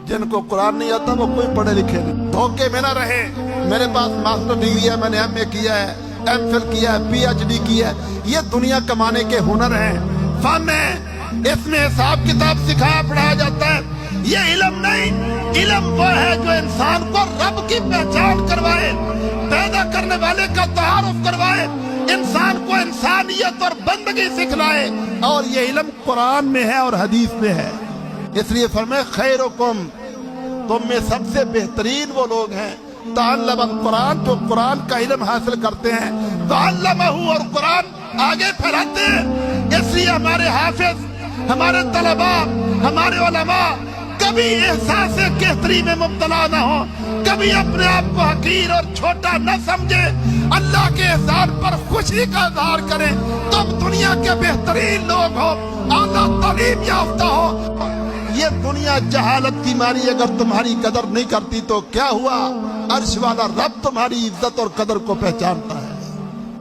جن کو قرآن نہیں آتا وہ کوئی پڑھے لکھے نہیں. دھوکے میں نہ رہے. میرے پاس ماسٹر ڈگری ہے, میں نے ایم اے کیا ہے, ایم فل کیا ہے, پی ایچ ڈی کیا ہے. یہ دنیا کمانے کے ہنر ہیں, فن ہے. اس میں حساب کتاب سکھایا پڑھایا جاتا ہے. یہ علم نہیں. علم وہ ہے جو انسان کو رب کی پہچان کروائے, پیدا کرنے والے کا تعارف کروائے, انسان کو انسانیت اور بندگی سکھلائے. اور یہ علم قرآن میں ہے اور حدیث میں ہے. اس لیے فرمائے خیرکم, تم میں سب سے بہترین وہ لوگ ہیں تعلم القرآن, جو قرآن کا علم حاصل کرتے ہیں, تعلمہ, اور قرآن آگے پھیلاتے ہیں. اس لیے ہمارے حافظ, ہمارے طلباء, ہمارے علماء کبھی احساس کہتری میں مبتلا نہ ہو, کبھی اپنے آپ کو حقیر اور چھوٹا نہ سمجھے, اللہ کے احسان پر خوشی کا اظہار کریں. تم دنیا کے بہترین لوگ ہو, اعلیٰ تعلیم یافتہ ہو. یہ دنیا جہالت کی ماری اگر تمہاری قدر نہیں کرتی تو کیا ہوا؟ عرش والا رب تمہاری عزت اور قدر کو پہچانتا ہے.